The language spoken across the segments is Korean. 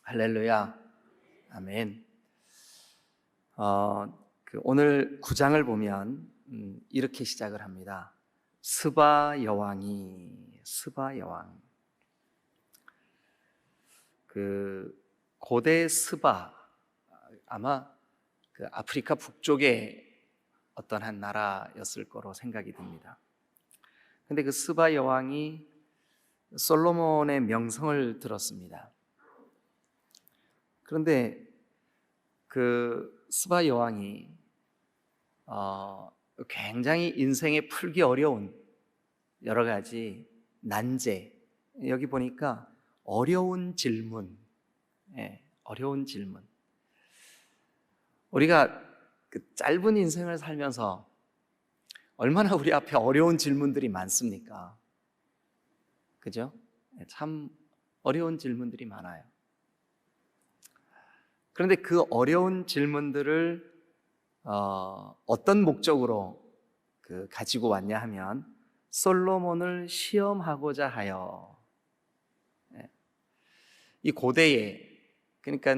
할렐루야. 아멘. 오늘 9장을 보면 이렇게 시작을 합니다. 스바 여왕이 스바 여왕. 고대 스바, 아마 아프리카 북쪽의 어떤 한 나라였을 거로 생각이 듭니다. 근데 그 스바 여왕이 솔로몬의 명성을 들었습니다. 그런데 그 스바 여왕이 굉장히 인생에 풀기 어려운 여러 가지 난제, 여기 보니까 어려운 질문, 어려운 질문. 우리가 짧은 인생을 살면서 얼마나 우리 앞에 어려운 질문들이 많습니까? 그죠? 참 어려운 질문들이 많아요. 그런데 그 어려운 질문들을 어떤 목적으로 가지고 왔냐 하면 솔로몬을 시험하고자 하여. 이 고대에, 그러니까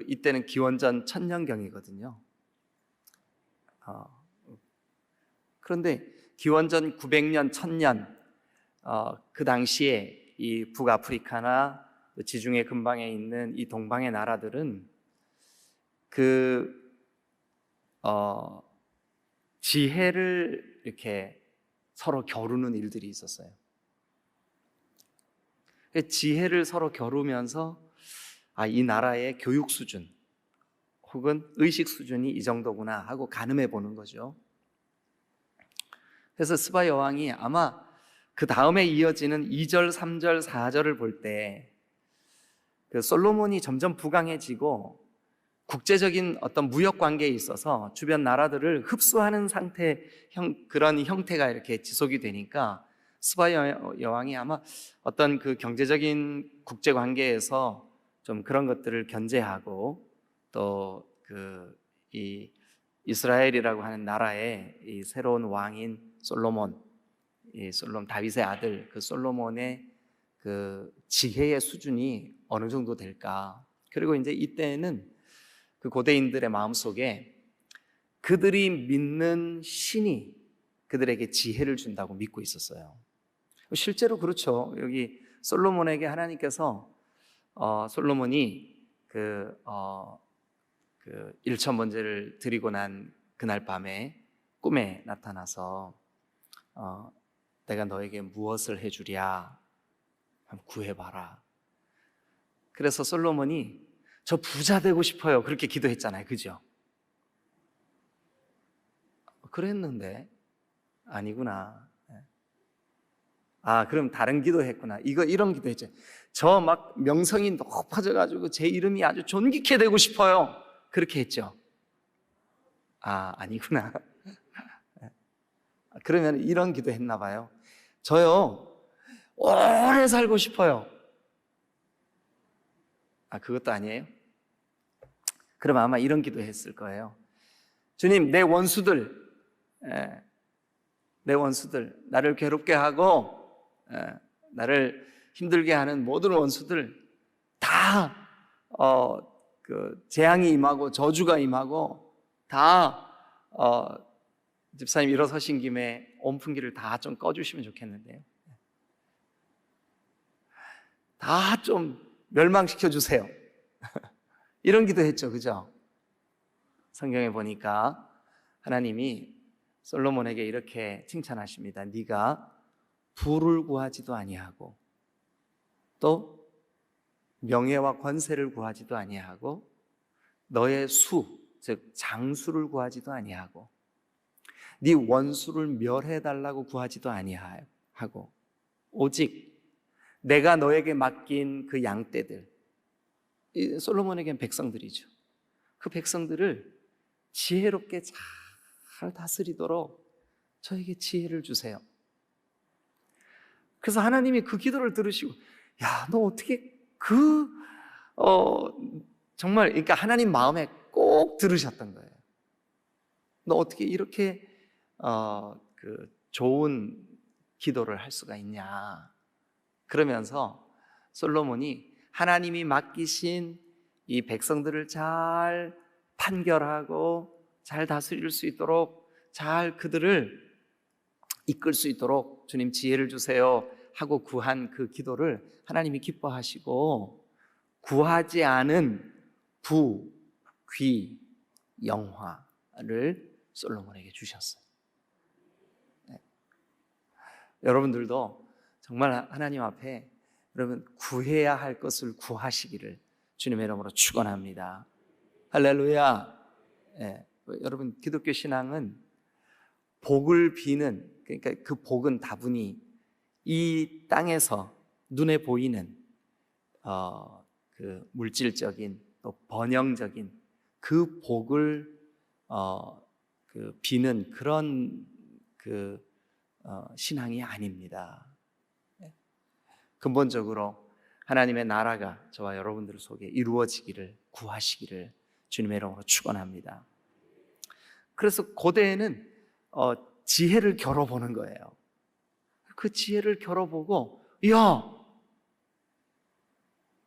이때는 기원전 1000년경이거든요. 그런데 기원전 900년, 1000년 그 당시에 이 북아프리카나 지중해 근방에 있는 이 동방의 나라들은 지혜를 이렇게 서로 겨루는 일들이 있었어요. 지혜를 서로 겨루면서 이 나라의 교육 수준 혹은 의식 수준이 이 정도구나 하고 가늠해 보는 거죠. 그래서 스바 여왕이 아마 그 다음에 이어지는 2절, 3절, 4절을 볼 때 솔로몬이 점점 부강해지고 국제적인 어떤 무역 관계에 있어서 주변 나라들을 흡수하는 그런 형태가 이렇게 지속이 되니까 스바 여왕이 아마 어떤 경제적인 국제 관계에서 좀 그런 것들을 견제하고 또 이 이스라엘이라고 하는 나라의 이 새로운 왕인 솔로몬 다윗의 아들 솔로몬의 지혜의 수준이 어느 정도 될까? 그리고 이제 이때는 고대인들의 마음속에 그들이 믿는 신이 그들에게 지혜를 준다고 믿고 있었어요. 실제로 그렇죠. 여기 솔로몬에게 하나님께서 솔로몬이 일천번제를 드리고 난 그날 밤에 꿈에 나타나서 내가 너에게 무엇을 해주랴? 한번 구해봐라. 그래서 솔로몬이 저 부자 되고 싶어요, 그렇게 기도했잖아요. 그죠? 그랬는데 아니구나. 그럼 다른 기도했구나. 이런 기도했죠. 저 막 명성이 높아져가지고 제 이름이 아주 존귀케 되고 싶어요, 그렇게 했죠. 아니구나. 그러면 이런 기도 했나 봐요. 저요 오래 살고 싶어요. 그것도 아니에요? 그럼 아마 이런 기도 했을 거예요. 주님, 내 원수들, 나를 괴롭게 하고 나를 힘들게 하는 모든 원수들 다 재앙이 임하고 저주가 임하고 다 집사님 일어서신 김에 온풍기를 다 좀 꺼주시면 좋겠는데요. 다 좀 멸망시켜 주세요. 이런 기도했죠, 그죠? 성경에 보니까 하나님이 솔로몬에게 이렇게 칭찬하십니다. 네가 부를 구하지도 아니하고 또 명예와 권세를 구하지도 아니하고 너의 즉 장수를 구하지도 아니하고 네 원수를 멸해달라고 구하지도 아니하고 오직 내가 너에게 맡긴 그 양떼들, 솔로몬에겐 백성들이죠. 그 백성들을 지혜롭게 잘 다스리도록 저에게 지혜를 주세요. 그래서 하나님이 그 기도를 들으시고, 너 어떻게 정말, 그러니까 하나님 마음에 꼭 들으셨던 거예요. 너 어떻게 이렇게 좋은 기도를 할 수가 있냐? 그러면서 솔로몬이 하나님이 맡기신 이 백성들을 잘 판결하고 잘 다스릴 수 있도록, 잘 그들을 이끌 수 있도록 주님 지혜를 주세요 하고 구한 그 기도를 하나님이 기뻐하시고, 구하지 않은 부, 귀, 영화를 솔로몬에게 주셨어요. 네. 여러분들도 정말 하나님 앞에 여러분 구해야 할 것을 구하시기를 주님의 이름으로 축원합니다. 할렐루야. 네. 여러분 기독교 신앙은 복을 비는, 그러니까 그 복은 다분히 이 땅에서 눈에 보이는 그 물질적인 또 번영적인 그 복을 그 비는 그런 그 신앙이 아닙니다. 근본적으로 하나님의 나라가 저와 여러분들 속에 이루어지기를 구하시기를 주님의 이름으로 축원합니다. 그래서 고대에는 지혜를 겨뤄보는 거예요. 그 지혜를 겨뤄보고, 야,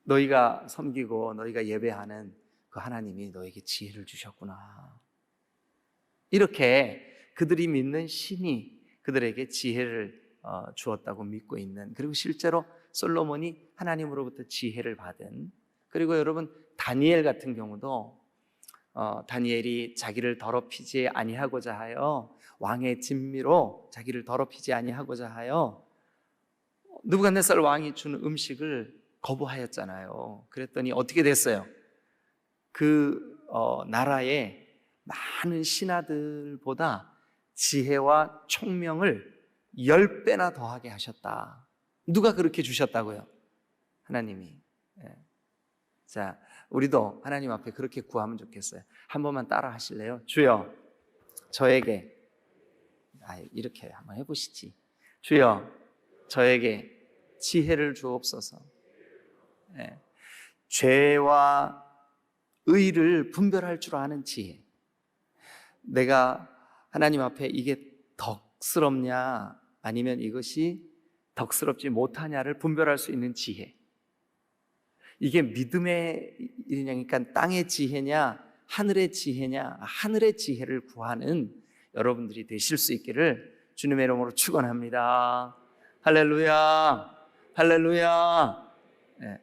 너희가 섬기고 너희가 예배하는 그 하나님이 너에게 지혜를 주셨구나. 이렇게 그들이 믿는 신이 그들에게 지혜를 주었다고 믿고 있는, 그리고 실제로 솔로몬이 하나님으로부터 지혜를 받은, 그리고 여러분 다니엘 같은 경우도 다니엘이 자기를 더럽히지 아니하고자 하여, 왕의 진미로 자기를 더럽히지 아니하고자 하여 느부갓네살 왕이 준 음식을 거부하였잖아요. 그랬더니 어떻게 됐어요? 그 나라의 많은 신하들보다 지혜와 총명을 10배나 더하게 하셨다. 누가 그렇게 주셨다고요? 하나님이. 자, 우리도 하나님 앞에 그렇게 구하면 좋겠어요. 한 번만 따라 하실래요? 주여, 저에게, 이렇게 한번 해보시지. 주여, 저에게 지혜를 주옵소서. 죄와 의를 분별할 줄 아는 지혜. 내가 하나님 앞에 이게 덕스럽냐 아니면 이것이 덕스럽지 못하냐를 분별할 수 있는 지혜. 이게 믿음의 일이냐, 그러니까 땅의 지혜냐 하늘의 지혜냐, 하늘의 지혜를 구하는 여러분들이 되실 수 있기를 주님의 이름으로 축원합니다. 할렐루야, 할렐루야. 네.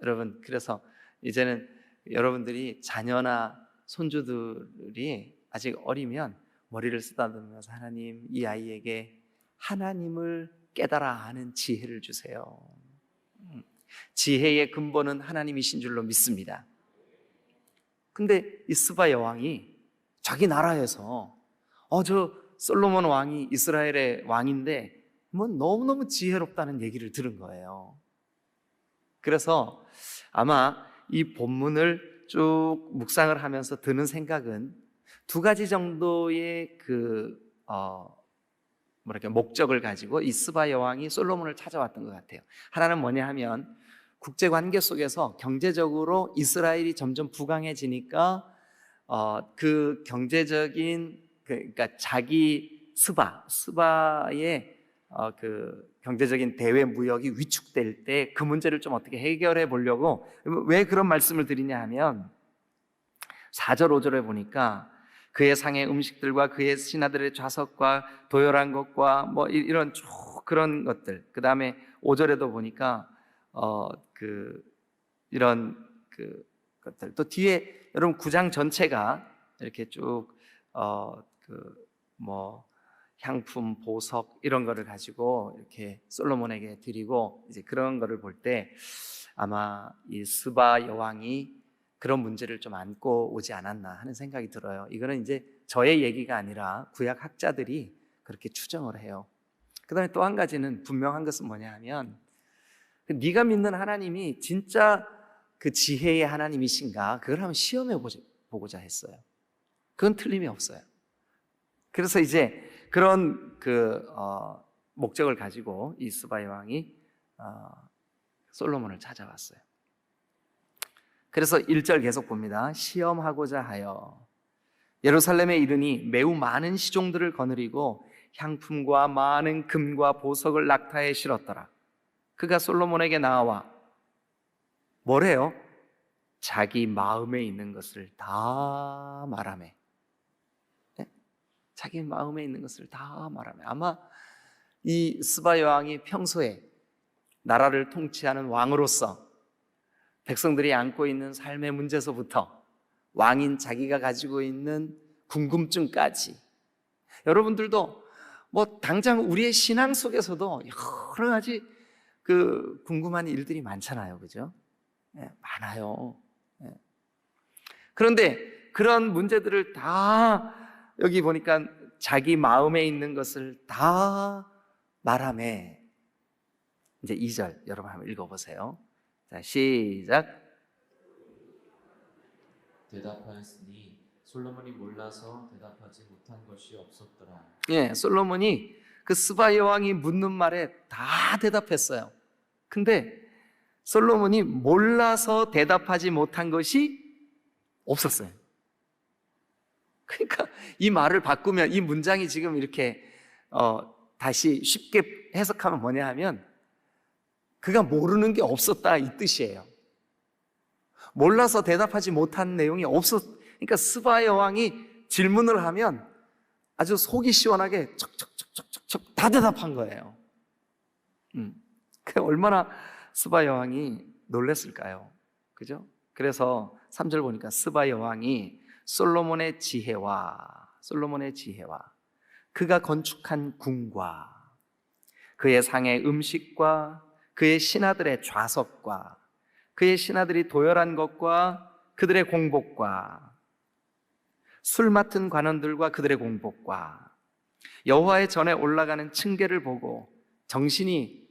여러분, 그래서 이제는 여러분들이 자녀나 손주들이 아직 어리면 머리를 쓰다듬으면서 하나님, 이 아이에게 하나님을 깨달아 아는 지혜를 주세요. 지혜의 근본은 하나님이신 줄로 믿습니다. 근데 이 스바 여왕이 자기 나라에서 저 솔로몬 왕이 이스라엘의 왕인데 뭐 너무너무 지혜롭다는 얘기를 들은 거예요. 그래서 아마 이 본문을 쭉 묵상을 하면서 드는 생각은 두 가지 정도의 목적을 가지고 이 스바 여왕이 솔로몬을 찾아왔던 것 같아요. 하나는 뭐냐 하면, 국제 관계 속에서 경제적으로 이스라엘이 점점 부강해지니까 그 경제적인, 그러니까 자기 스바의 그 경제적인 대외 무역이 위축될 때 그 문제를 좀 어떻게 해결해 보려고. 왜 그런 말씀을 드리냐 하면 4절 5절에 보니까 그의 상의 음식들과 그의 신하들의 좌석과 도열한 것과 뭐 이런 쭉 그런 것들, 그 다음에 5절에도 보니까 이런 것들, 또 뒤에 여러분 9장 전체가 이렇게 쭉 향품, 보석 이런 거를 가지고 이렇게 솔로몬에게 드리고, 이제 그런 거를 볼 때 아마 이 스바 여왕이 그런 문제를 좀 안고 오지 않았나 하는 생각이 들어요. 이거는 이제 저의 얘기가 아니라 구약 학자들이 그렇게 추정을 해요. 그 다음에 또 한 가지는 분명한 것은 뭐냐 하면, 네가 믿는 하나님이 진짜 그 지혜의 하나님이신가, 그걸 한번 시험해 보고자 했어요. 그건 틀림이 없어요. 그래서 이제 그런 목적을 가지고 이 스바 왕이 솔로몬을 찾아왔어요. 그래서 1절 계속 봅니다. 시험하고자 하여 예루살렘에 이르니 매우 많은 시종들을 거느리고 향품과 많은 금과 보석을 낙타에 실었더라. 그가 솔로몬에게 나와 뭐래요? 자기 마음에 있는 것을 다 말하매. 네? 자기 마음에 있는 것을 다 말하매. 아마 이 스바 여왕이 평소에 나라를 통치하는 왕으로서 백성들이 안고 있는 삶의 문제서부터 왕인 자기가 가지고 있는 궁금증까지, 여러분들도 뭐 당장 우리의 신앙 속에서도 여러 가지 그 궁금한 일들이 많잖아요, 그죠? 예, 많아요. 예. 그런데 그런 문제들을 다 여기 보니까 자기 마음에 있는 것을 다 말하매. 이제 2절 여러분 한번 읽어보세요. 자, 시작. 대답하였으니 솔로몬이 몰라서 대답하지 못한 것이 없었더라. 예, 솔로몬이 그 스바 여왕이 묻는 말에 다 대답했어요. 근데 솔로몬이 몰라서 대답하지 못한 것이 없었어요. 그러니까 이 말을 바꾸면 이 문장이 지금 이렇게 다시 쉽게 해석하면 뭐냐 하면 그가 모르는 게 없었다 이 뜻이에요. 몰라서 대답하지 못한 내용이 그러니까 스바 여왕이 질문을 하면 아주 속이 시원하게 척척척척척 다 대답한 거예요. 그 얼마나 스바 여왕이 놀랐을까요? 그죠? 그래서 3절 보니까 스바 여왕이 솔로몬의 지혜와 그가 건축한 궁과 그의 상의 음식과 그의 신하들의 좌석과 그의 신하들이 도열한 것과 그들의 공복과 술 맡은 관원들과 그들의 공복과 여호와의 전에 올라가는 층계를 보고 정신이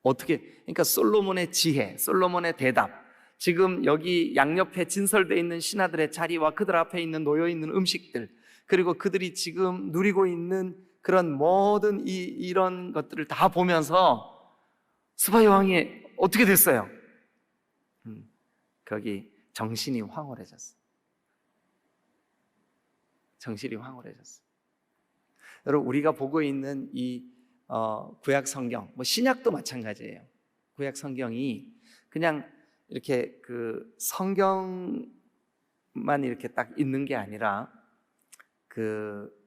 그러니까 솔로몬의 지혜, 솔로몬의 대답, 지금 여기 양옆에 진설되어 있는 신하들의 자리와 그들 앞에 있는 놓여 있는 음식들, 그리고 그들이 지금 누리고 있는 그런 모든 이런 것들을 다 보면서 스바 여왕이 어떻게 됐어요? 거기 정신이 황홀해졌어요. 정신이 황홀해졌어요. 여러분, 우리가 보고 있는 이 구약 성경, 뭐 신약도 마찬가지예요. 구약 성경이 그냥 이렇게 그 성경만 이렇게 딱 있는 게 아니라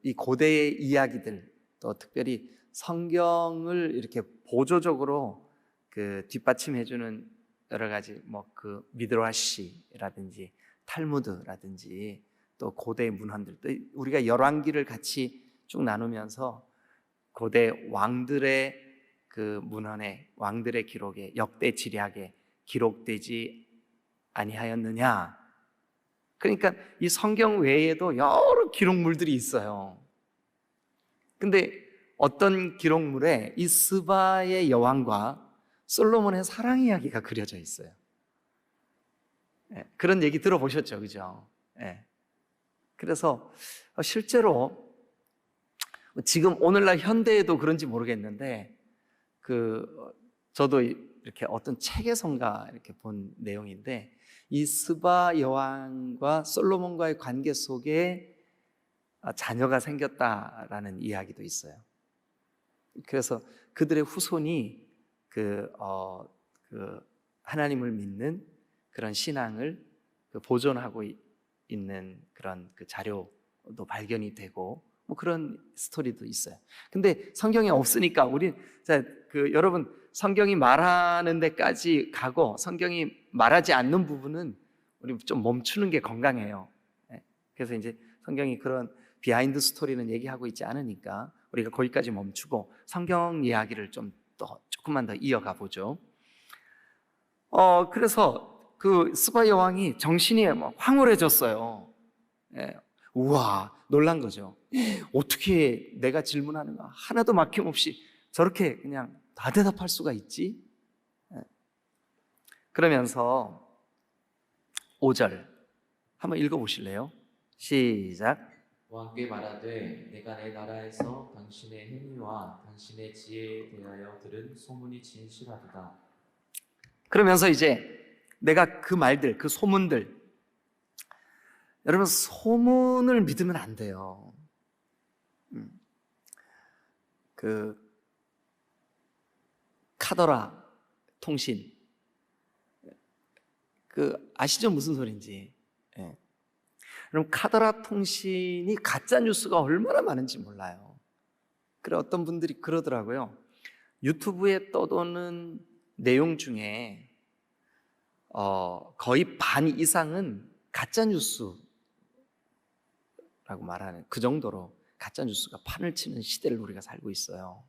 이 고대의 이야기들, 또 특별히 성경을 이렇게 보조적으로 그 뒷받침해주는 여러 가지 뭐 그 미드라시라든지 탈무드라든지 또 고대 문헌들, 또 우리가 열왕기를 같이 쭉 나누면서 고대 왕들의 그 문헌에, 왕들의 기록에, 역대 지략에 기록되지 아니하였느냐. 그러니까 이 성경 외에도 여러 기록물들이 있어요. 근데 어떤 기록물에 이 스바의 여왕과 솔로몬의 사랑 이야기가 그려져 있어요. 그런 얘기 들어보셨죠, 그죠? 그래서 실제로 지금 오늘날 현대에도 그런지 모르겠는데 저도 이렇게 어떤 책에선가 이렇게 본 내용인데 이 스바 여왕과 솔로몬과의 관계 속에 자녀가 생겼다라는 이야기도 있어요. 그래서 그들의 후손이 하나님을 믿는 그런 신앙을 보존하고 있는 그런 그 자료도 발견이 되고 뭐 그런 스토리도 있어요. 근데 성경에 없으니까 여러분, 성경이 말하는 데까지 가고 성경이 말하지 않는 부분은 우리 좀 멈추는 게 건강해요. 그래서 이제 성경이 그런 비하인드 스토리는 얘기하고 있지 않으니까 우리가 거기까지 멈추고 성경 이야기를 좀 더 조금만 더 이어가 보죠. 그래서 그 스바 여왕이 정신이 황홀해졌어요. 우와, 놀란 거죠. 어떻게 내가 질문하는 거 하나도 막힘없이 저렇게 그냥 다 대답할 수가 있지? 그러면서 5절 한번 읽어보실래요? 시작. 왕께 말하되 내가 내 나라에서 당신의 행위와 당신의 지혜에 대하여 들은 소문이 진실하도다. 그러면서 이제 내가 그 말들, 그 소문들, 여러분, 소문을 믿으면 안 돼요. 그 카더라 통신, 아시죠? 무슨 소린지. 예. 그럼 카더라 통신이 가짜 뉴스가 얼마나 많은지 몰라요. 그래 어떤 분들이 그러더라고요. 유튜브에 떠도는 내용 중에 거의 반 이상은 가짜 뉴스라고 말하는 그 정도로 가짜 뉴스가 판을 치는 시대를 우리가 살고 있어요.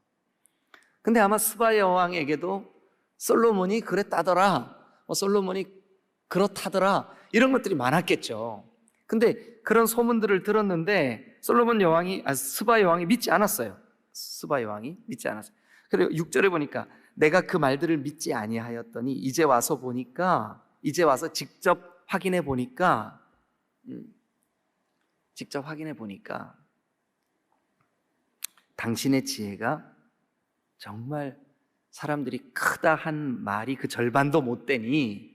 근데 아마 스바 여왕에게도 솔로몬이 그랬다더라, 솔로몬이 그렇다더라 이런 것들이 많았겠죠. 근데 그런 소문들을 들었는데 스바 여왕이 믿지 않았어요. 스바 여왕이 믿지 않았어요. 그리고 6절에 보니까 내가 그 말들을 믿지 아니하였더니 이제 와서 직접 확인해 보니까 당신의 지혜가 정말 사람들이 크다 한 말이 그 절반도 못 되니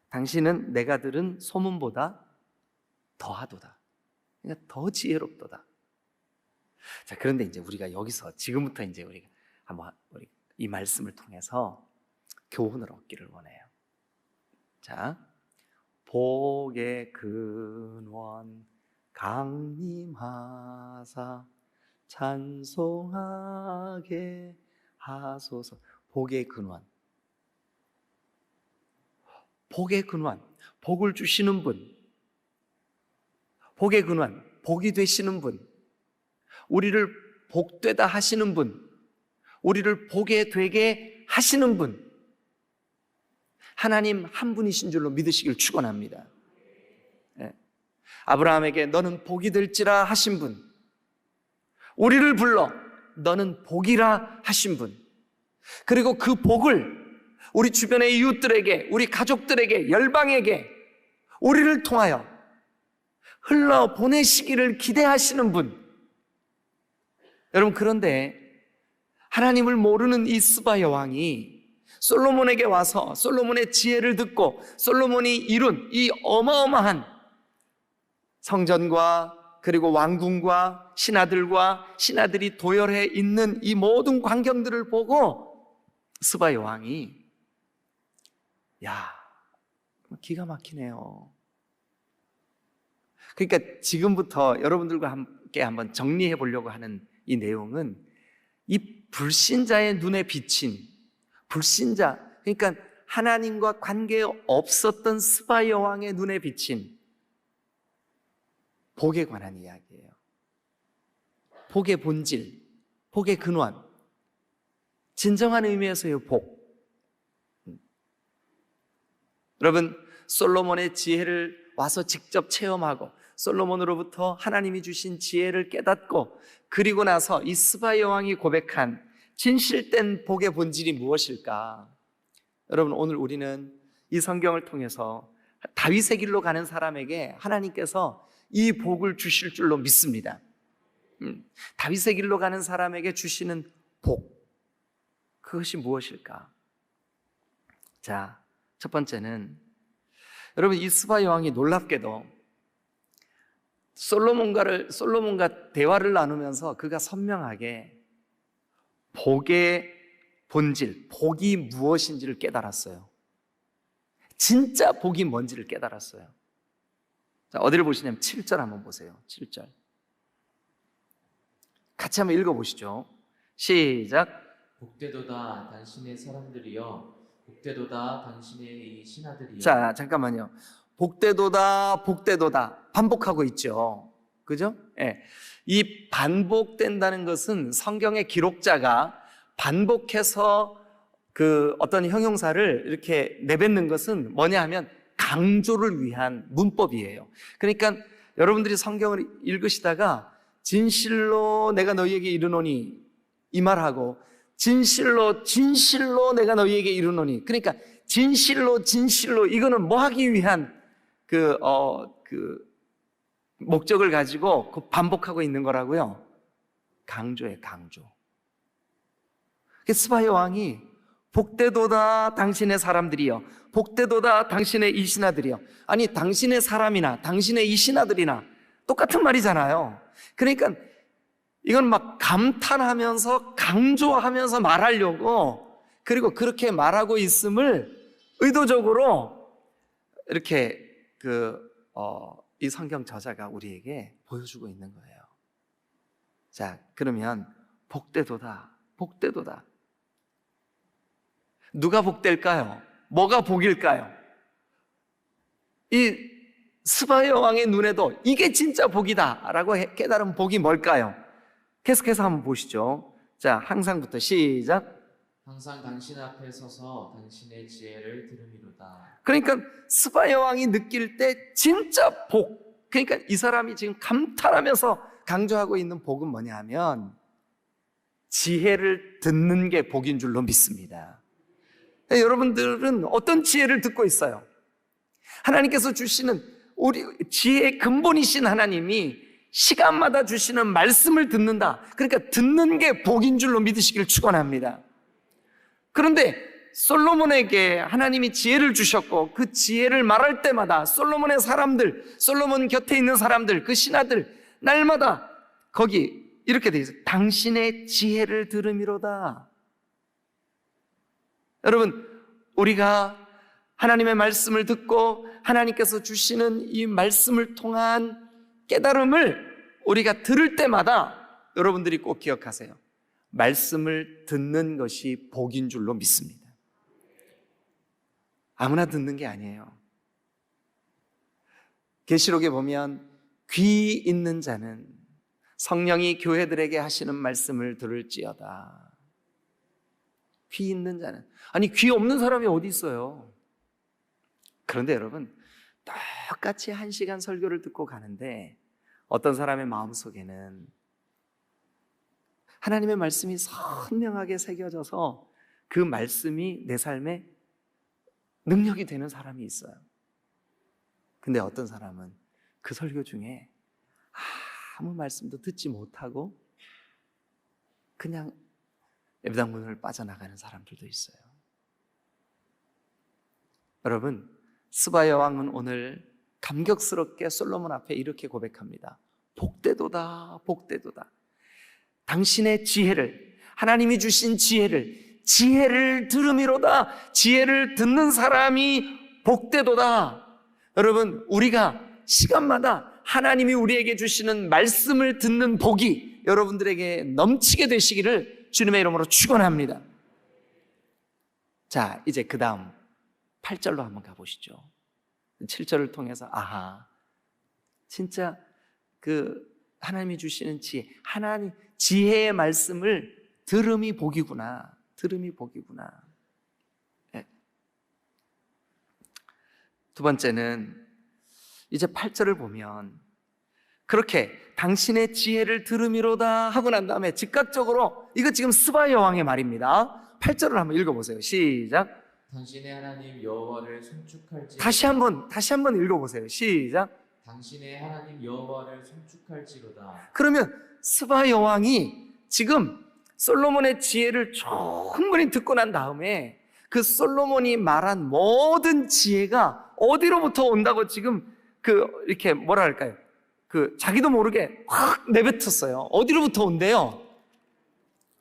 당신은 내가 들은 소문보다 더하도다. 그러니까 더 지혜롭도다. 자, 그런데 이제 우리가 여기서 지금부터 이제 우리가 한번 이 말씀을 통해서 교훈을 얻기를 원해요. 자, 복의 근원 강림하사 찬송하게 하소서. 복의 근원, 복을 주시는 분, 복의 근원, 복이 되시는 분, 우리를 복되다 하시는 분, 우리를 복에 되게 하시는 분, 하나님 한 분이신 줄로 믿으시길 축원합니다. 아브라함에게 너는 복이 될지라 하신 분, 우리를 불러 너는 복이라 하신 분, 그리고 그 복을 우리 주변의 이웃들에게, 우리 가족들에게, 열방에게 우리를 통하여 흘러 보내시기를 기대하시는 분. 여러분, 그런데 하나님을 모르는 이 스바 여왕이 솔로몬에게 와서 솔로몬의 지혜를 듣고 솔로몬이 이룬 이 어마어마한 성전과 그리고 왕궁과 신하들이 도열해 있는 이 모든 광경들을 보고 스바 여왕이 기가 막히네요. 그러니까 지금부터 여러분들과 함께 한번 정리해 보려고 하는 이 내용은 이 불신자의 눈에 비친 불신자, 그러니까 하나님과 관계 없었던 스바 여왕의 눈에 비친 복에 관한 이야기예요. 복의 본질, 복의 근원, 진정한 의미에서의 복. 여러분, 솔로몬의 지혜를 와서 직접 체험하고 솔로몬으로부터 하나님이 주신 지혜를 깨닫고 그리고 나서 이 스바 여왕이 고백한 진실된 복의 본질이 무엇일까? 여러분, 오늘 우리는 이 성경을 통해서 다윗의 길로 가는 사람에게 하나님께서 이 복을 주실 줄로 믿습니다. 다윗의 길로 가는 사람에게 주시는 복, 그것이 무엇일까? 자, 첫 번째는 여러분, 이 스바 여왕이 놀랍게도 솔로몬과 대화를 나누면서 그가 선명하게 복의 본질, 복이 무엇인지를 깨달았어요. 진짜 복이 뭔지를 깨달았어요. 자, 어디를 보시냐면 7절 한번 보세요. 7절 같이 한번 읽어보시죠. 시작. 복되도다 당신의 사람들이여, 복되도다 당신의 이 신하들이여. 자, 잠깐만요. 복되도다 반복하고 있죠. 그죠? 예. 이 반복된다는 것은 성경의 기록자가 반복해서 그 어떤 형용사를 이렇게 내뱉는 것은 뭐냐 하면 강조를 위한 문법이에요. 그러니까 여러분들이 성경을 읽으시다가 진실로 내가 너희에게 이르노니 이 말하고 진실로 내가 너희에게 이르노니, 그러니까 진실로 이거는 뭐 하기 위한 그 목적을 가지고 그 반복하고 있는 거라고요. 강조예요, 강조. 스바 여왕이 복되도다 당신의 사람들이여, 복되도다 당신의 이 신하들이여. 아니, 당신의 사람이나 당신의 이 신하들이나 똑같은 말이잖아요. 그러니까 이건 막 감탄하면서 강조하면서 말하려고, 그리고 그렇게 말하고 있음을 의도적으로 이렇게 이 성경 저자가 우리에게 보여주고 있는 거예요. 자, 그러면 복되도다, 복되도다. 누가 복될까요? 뭐가 복일까요? 이 스바의 여왕의 눈에도 이게 진짜 복이다 라고 깨달은 복이 뭘까요? 계속해서 한번 보시죠. 자, 항상부터 시작. 항상 당신 앞에 서서 당신의 지혜를 들음이로다. 그러니까 스바 여왕이 느낄 때 진짜 복, 그러니까 이 사람이 지금 감탄하면서 강조하고 있는 복은 뭐냐 하면 지혜를 듣는 게 복인 줄로 믿습니다. 여러분들은 어떤 지혜를 듣고 있어요? 하나님께서 주시는 우리 지혜의 근본이신 하나님이 시간마다 주시는 말씀을 듣는다. 그러니까 듣는 게 복인 줄로 믿으시기를 축원합니다. 그런데 솔로몬에게 하나님이 지혜를 주셨고 그 지혜를 말할 때마다 솔로몬의 사람들, 솔로몬 곁에 있는 사람들, 그 신하들 날마다 거기 이렇게 돼 있어요. 당신의 지혜를 들음이로다. 여러분, 우리가 하나님의 말씀을 듣고 하나님께서 주시는 이 말씀을 통한 깨달음을 우리가 들을 때마다 여러분들이 꼭 기억하세요. 말씀을 듣는 것이 복인 줄로 믿습니다. 아무나 듣는 게 아니에요. 계시록에 보면 귀 있는 자는 성령이 교회들에게 하시는 말씀을 들을지어다. 귀 있는 자는, 아니 귀 없는 사람이 어디 있어요? 그런데 여러분, 똑같이 1시간 설교를 듣고 가는데 어떤 사람의 마음속에는 하나님의 말씀이 선명하게 새겨져서 그 말씀이 내 삶에 능력이 되는 사람이 있어요. 근데 어떤 사람은 그 설교 중에 아무 말씀도 듣지 못하고 그냥 예배당 문을 빠져나가는 사람들도 있어요. 여러분, 스바 여왕은 오늘 감격스럽게 솔로몬 앞에 이렇게 고백합니다. 복되도다, 복되도다. 당신의 지혜를, 하나님이 주신 지혜를 들음이로다. 지혜를 듣는 사람이 복되도다. 여러분, 우리가 시간마다 하나님이 우리에게 주시는 말씀을 듣는 복이 여러분들에게 넘치게 되시기를 주님의 이름으로 축원합니다. 자, 이제 그 다음 8절로 한번 가보시죠. 7절을 통해서 진짜 그 하나님이 주시는 지혜, 하나님 지혜의 말씀을 들음이 복이구나. 들음이 복이구나. 네. 두 번째는 이제 8절을 보면 그렇게 당신의 지혜를 들음이로다 하고 난 다음에 즉각적으로 이거 지금 스바 여왕의 말입니다. 8절을 한번 읽어보세요. 시작. 당신의 하나님 여호와를 송축할지로다. 다시 한번 읽어보세요. 시작. 당신의 하나님 여호와를 송축할지로다. 그러면 스바 여왕이 지금 솔로몬의 지혜를 충분히 듣고 난 다음에 그 솔로몬이 말한 모든 지혜가 어디로부터 온다고 지금 이렇게 뭐라 할까요? 자기도 모르게 확 내뱉었어요. 어디로부터 온대요?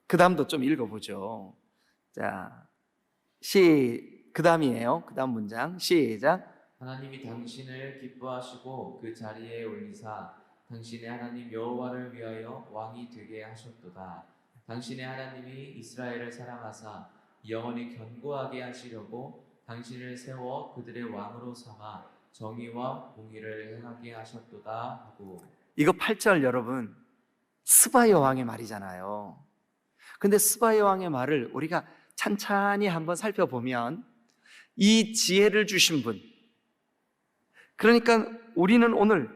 그 다음도 좀 읽어보죠. 자, 그 다음이에요. 그 다음 문장 시작. 하나님이 당신을 기뻐하시고 그 자리에 올리사 당신의 하나님 여호와를 위하여 왕이 되게 하셨도다. 당신의 하나님이 이스라엘을 사랑하사 영원히 견고하게 하시려고 당신을 세워 그들의 왕으로 삼아 정의와 공의를 행하게 하셨도다 하고. 이거 8절 여러분 스바 여왕의 말이잖아요. 근데 스바 여왕의 말을 우리가 찬찬히 한번 살펴보면 이 지혜를 주신 분, 그러니까 우리는 오늘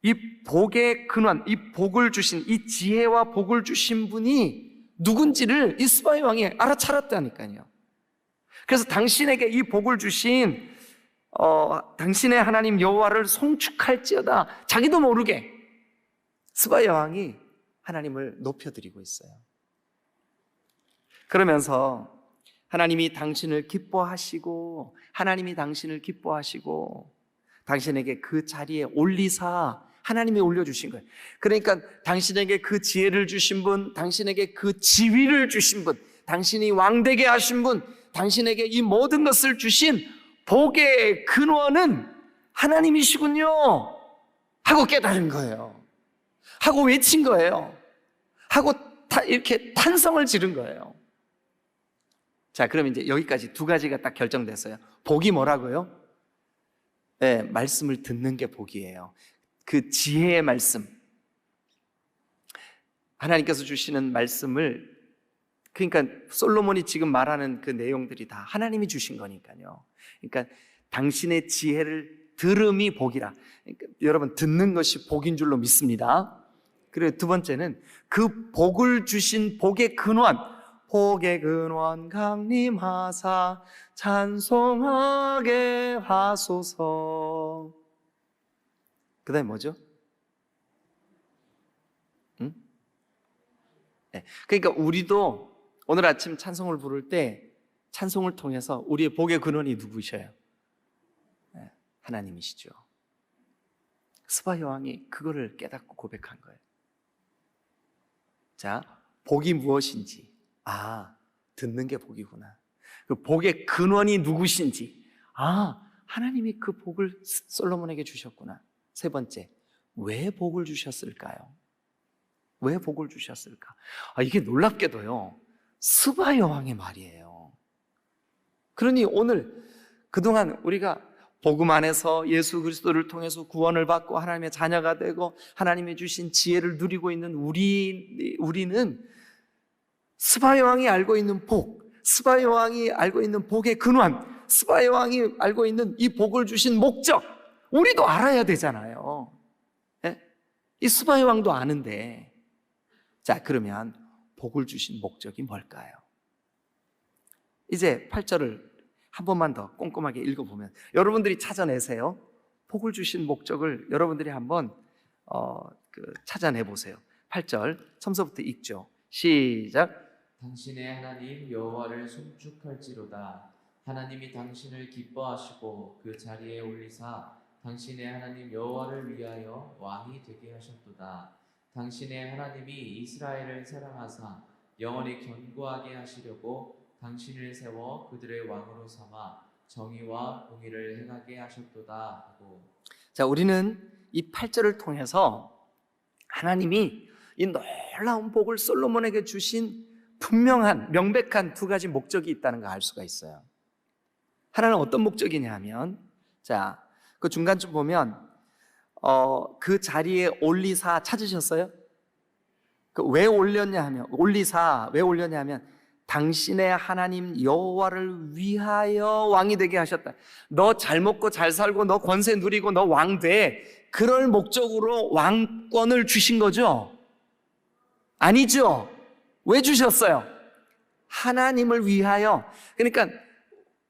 이 복의 근원, 이 복을 주신, 이 지혜와 복을 주신 분이 누군지를 이 스바 여왕이 알아차렸다니까요. 그래서 당신에게 이 복을 주신 당신의 하나님 여호와를 송축할지어다. 자기도 모르게 스바 여왕이 하나님을 높여드리고 있어요. 그러면서 하나님이 당신을 기뻐하시고 당신에게 그 자리에 올리사 하나님이 올려주신 거예요. 그러니까 당신에게 그 지혜를 주신 분, 당신에게 그 지위를 주신 분, 당신이 왕되게 하신 분, 당신에게 이 모든 것을 주신 복의 근원은 하나님이시군요 하고 깨달은 거예요. 하고 외친 거예요. 하고 이렇게 탄성을 지른 거예요. 자, 그럼 이제 여기까지 두 가지가 딱 결정됐어요. 복이 뭐라고요? 네, 말씀을 듣는 게 복이에요. 그 지혜의 말씀, 하나님께서 주시는 말씀을, 그러니까 솔로몬이 지금 말하는 그 내용들이 다 하나님이 주신 거니까요. 그러니까 당신의 지혜를 들음이 복이라. 그러니까 여러분, 듣는 것이 복인 줄로 믿습니다. 그리고 두 번째는 그 복을 주신 복의 근원, 복의 근원 강림하사 찬송하게 하소서. 그 다음에 뭐죠? 응? 네. 그러니까 우리도 오늘 아침 찬송을 부를 때 찬송을 통해서 우리의 복의 근원이 누구셔요? 네. 하나님이시죠. 스바 여왕이 그거를 깨닫고 고백한 거예요. 자, 복이 무엇인지, 듣는 게 복이구나. 그 복의 근원이 누구신지, 하나님이 그 복을 솔로몬에게 주셨구나. 세 번째, 왜 복을 주셨을까요? 왜 복을 주셨을까? 이게 놀랍게도요, 스바 여왕의 말이에요. 그러니 오늘 그동안 우리가 복음 안에서 예수 그리스도를 통해서 구원을 받고 하나님의 자녀가 되고 하나님이 주신 지혜를 누리고 있는 우리는 스바 여왕이 알고 있는 복, 스바 여왕이 알고 있는 복의 근원, 스바 여왕이 알고 있는 이 복을 주신 목적, 우리도 알아야 되잖아요. 네? 이 스바 여왕도 아는데, 자, 그러면 복을 주신 목적이 뭘까요? 이제 8절을 한 번만 더 꼼꼼하게 읽어보면 여러분들이 찾아내세요. 복을 주신 목적을 여러분들이 한번 찾아내보세요. 8절 처음서부터 읽죠. 시작. 당신의 하나님 여호와를 송축할지로다. 하나님이 당신을 기뻐하시고 그 자리에 올리사 당신의 하나님 여호와를 위하여 왕이 되게 하셨도다. 당신의 하나님이 이스라엘을 사랑하사 영원히 견고하게 하시려고 당신을 세워 그들의 왕으로 삼아 정의와 공의를 행하게 하셨도다 하고. 자, 우리는 이 8절을 통해서 하나님이 이 놀라운 복을 솔로몬에게 주신 분명한 명백한 두 가지 목적이 있다는 걸 알 수가 있어요. 하나는 어떤 목적이냐 하면, 자, 그 중간쯤 보면 그 자리에 올리사 찾으셨어요? 왜 올렸냐 하면 당신의 하나님 여호와를 위하여 왕이 되게 하셨다. 너 잘 먹고 잘 살고 너 권세 누리고 너 왕 돼. 그럴 목적으로 왕권을 주신 거죠? 아니죠. 왜 주셨어요? 하나님을 위하여. 그러니까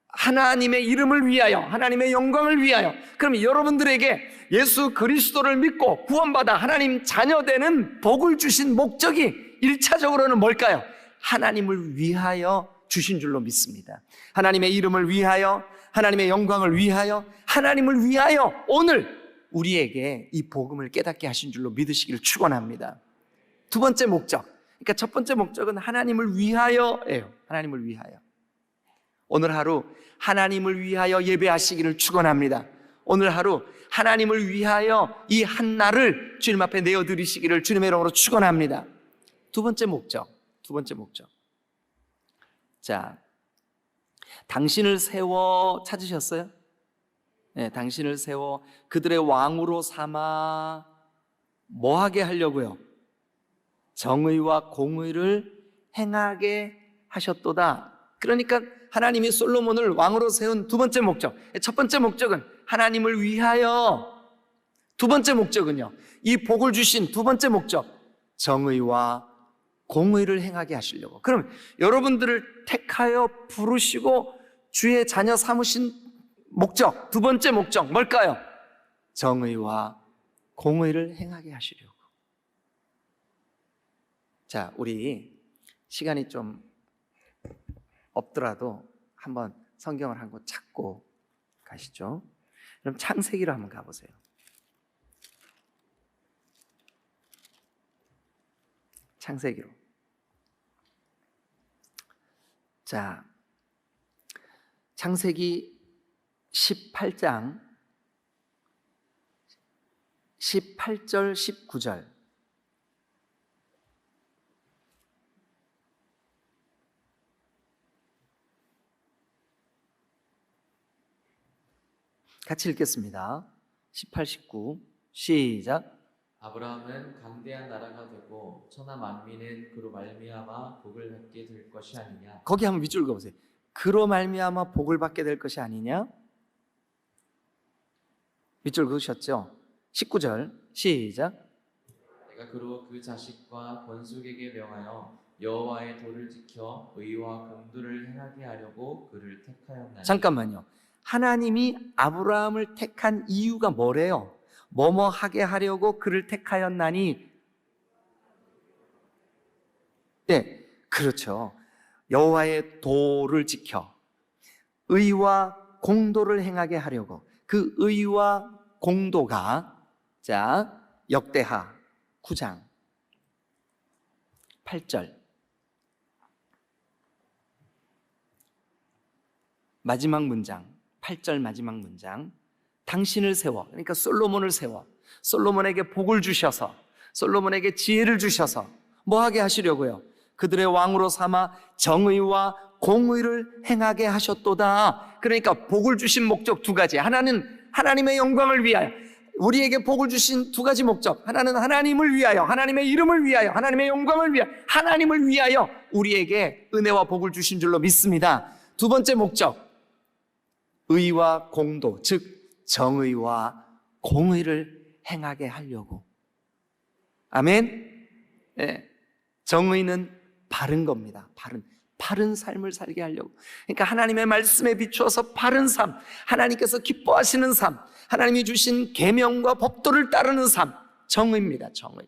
하나님의 이름을 위하여, 하나님의 영광을 위하여. 그럼 여러분들에게 예수 그리스도를 믿고 구원받아 하나님 자녀되는 복을 주신 목적이 1차적으로는 뭘까요? 하나님을 위하여 주신 줄로 믿습니다. 하나님의 이름을 위하여, 하나님의 영광을 위하여, 하나님을 위하여 오늘 우리에게 이 복음을 깨닫게 하신 줄로 믿으시기를 축원합니다. 두 번째 목적, 그러니까 첫 번째 목적은 하나님을 위하여예요. 하나님을 위하여. 오늘 하루 하나님을 위하여 예배하시기를 축원합니다. 오늘 하루 하나님을 위하여 이 한 날을 주님 앞에 내어드리시기를 주님의 이름으로 축원합니다. 두 번째 목적. 자, 당신을 세워 찾으셨어요? 네, 당신을 세워 그들의 왕으로 삼아 뭐 하게 하려고요? 정의와 공의를 행하게 하셨도다. 그러니까 하나님이 솔로몬을 왕으로 세운 두 번째 목적, 첫 번째 목적은 하나님을 위하여, 두 번째 목적은요, 이 복을 주신 두 번째 목적, 정의와 공의를 행하게 하시려고. 그럼 여러분들을 택하여 부르시고 주의 자녀 삼으신 목적, 두 번째 목적 뭘까요? 정의와 공의를 행하게 하시려고. 자, 우리 시간이 좀 없더라도 한번 성경을 한 곳 찾고 가시죠. 그럼 창세기로 한번 가보세요. 창세기로. 자, 창세기 18장 18절 19절 같이 읽겠습니다. 18, 19 시작. 아브라함은 강대한 나라가 되고 천하 만민은 그로 말미암아 복을 받게 될 것이 아니냐. 거기 한번 밑줄 그어보세요. 그로 말미암아 복을 받게 될 것이 아니냐. 밑줄 그으셨죠? 19절 시작. 내가 그로 그 자식과 권속에게 명하여 여호와의 도를 지켜 의와 공도를 행하게 하려고 그를 택하였나니. 잠깐만요. 하나님이 아브라함을 택한 이유가 뭐래요? 뭐뭐 하게 하려고 그를 택하였나니. 네, 그렇죠. 여호와의 도를 지켜 의와 공도를 행하게 하려고. 그 의와 공도가 자 역대하 9장 8절 마지막 문장, 8절 마지막 문장. 당신을 세워, 그러니까 솔로몬을 세워 솔로몬에게 복을 주셔서, 솔로몬에게 지혜를 주셔서 뭐 하게 하시려고요? 그들의 왕으로 삼아 정의와 공의를 행하게 하셨도다. 그러니까 복을 주신 목적 두 가지. 하나는 하나님의 영광을 위하여, 우리에게 복을 주신 두 가지 목적. 하나는 하나님을 위하여, 하나님의 이름을 위하여, 하나님의 영광을 위하여, 하나님을 위하여 우리에게 은혜와 복을 주신 줄로 믿습니다. 두 번째 목적, 의와 공도, 즉 정의와 공의를 행하게 하려고. 아멘. 네. 정의는 바른 겁니다. 바른 삶을 살게 하려고. 그러니까 하나님의 말씀에 비추어서 바른 삶, 하나님께서 기뻐하시는 삶, 하나님이 주신 계명과 법도를 따르는 삶, 정의입니다. 정의.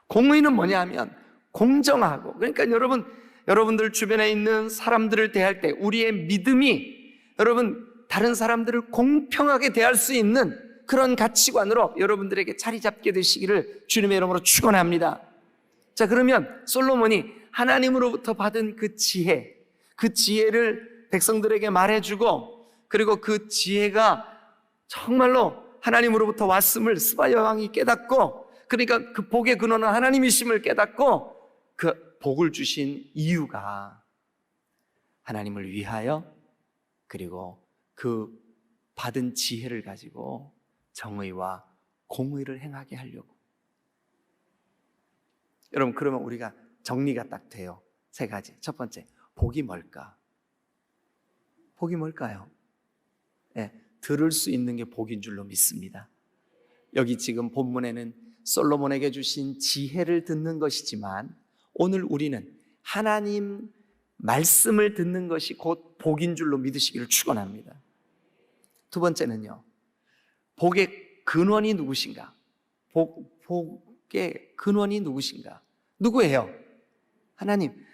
공의는 뭐냐 하면 공정하고, 그러니까 여러분들 주변에 있는 사람들을 대할 때 우리의 믿음이 여러분 다른 사람들을 공평하게 대할 수 있는 그런 가치관으로 여러분들에게 자리 잡게 되시기를 주님의 이름으로 축원합니다. 자, 그러면 솔로몬이 하나님으로부터 받은 그 지혜를 백성들에게 말해주고, 그리고 그 지혜가 정말로 하나님으로부터 왔음을 스바 여왕이 깨닫고, 그러니까 그 복의 근원은 하나님이심을 깨닫고 그 복을 주신 이유가 하나님을 위하여, 그리고 그 받은 지혜를 가지고 정의와 공의를 행하게 하려고. 여러분, 그러면 우리가 정리가 딱 돼요. 세 가지. 첫 번째, 복이 뭘까? 복이 뭘까요? 네, 들을 수 있는 게 복인 줄로 믿습니다. 여기 지금 본문에는 솔로몬에게 주신 지혜를 듣는 것이지만, 오늘 우리는 하나님 말씀을 듣는 것이 곧 복인 줄로 믿으시기를 축원합니다. 두 번째는요, 복의 근원이 누구신가? 복의 근원이 누구신가? 누구예요? 하나님.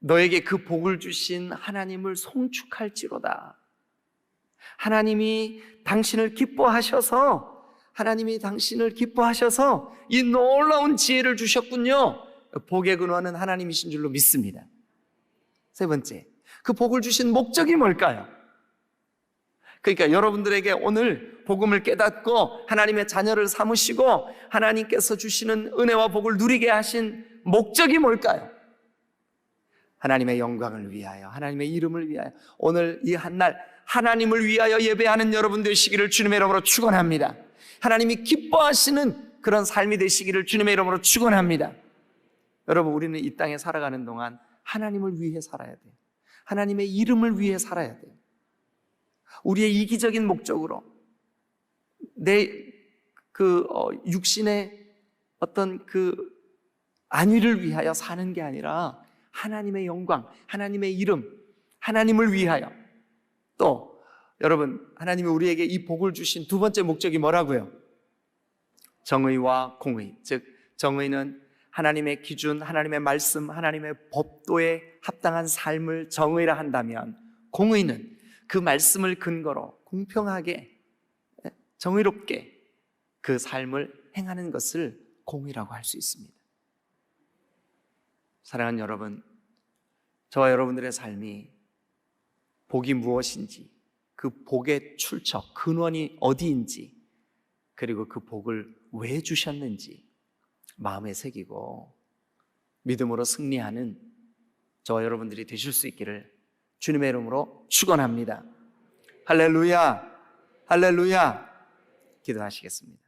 너에게 그 복을 주신 하나님을 송축할지로다. 하나님이 당신을 기뻐하셔서 이 놀라운 지혜를 주셨군요. 복의 근원은 하나님이신 줄로 믿습니다. 세 번째, 그 복을 주신 목적이 뭘까요? 그러니까 여러분들에게 오늘 복음을 깨닫고 하나님의 자녀를 삼으시고 하나님께서 주시는 은혜와 복을 누리게 하신 목적이 뭘까요? 하나님의 영광을 위하여, 하나님의 이름을 위하여, 오늘 이 한날 하나님을 위하여 예배하는 여러분 되시기를 주님의 이름으로 축원합니다. 하나님이 기뻐하시는 그런 삶이 되시기를 주님의 이름으로 축원합니다. 여러분, 우리는 이 땅에 살아가는 동안 하나님을 위해 살아야 돼요. 하나님의 이름을 위해 살아야 돼요. 우리의 이기적인 목적으로 내 육신의 어떤 그 안위를 위하여 사는 게 아니라 하나님의 영광, 하나님의 이름, 하나님을 위하여. 또 여러분, 하나님이 우리에게 이 복을 주신 두 번째 목적이 뭐라고요? 정의와 공의. 즉 정의는 하나님의 기준, 하나님의 말씀, 하나님의 법도에 합당한 삶을 정의라 한다면, 공의는 그 말씀을 근거로 공평하게, 정의롭게 그 삶을 행하는 것을 공의라고 할 수 있습니다. 사랑하는 여러분, 저와 여러분들의 삶이 복이 무엇인지, 그 복의 출처, 근원이 어디인지, 그리고 그 복을 왜 주셨는지 마음에 새기고 믿음으로 승리하는 저와 여러분들이 되실 수 있기를 주님의 이름으로 축원합니다. 할렐루야, 할렐루야. 기도하시겠습니다.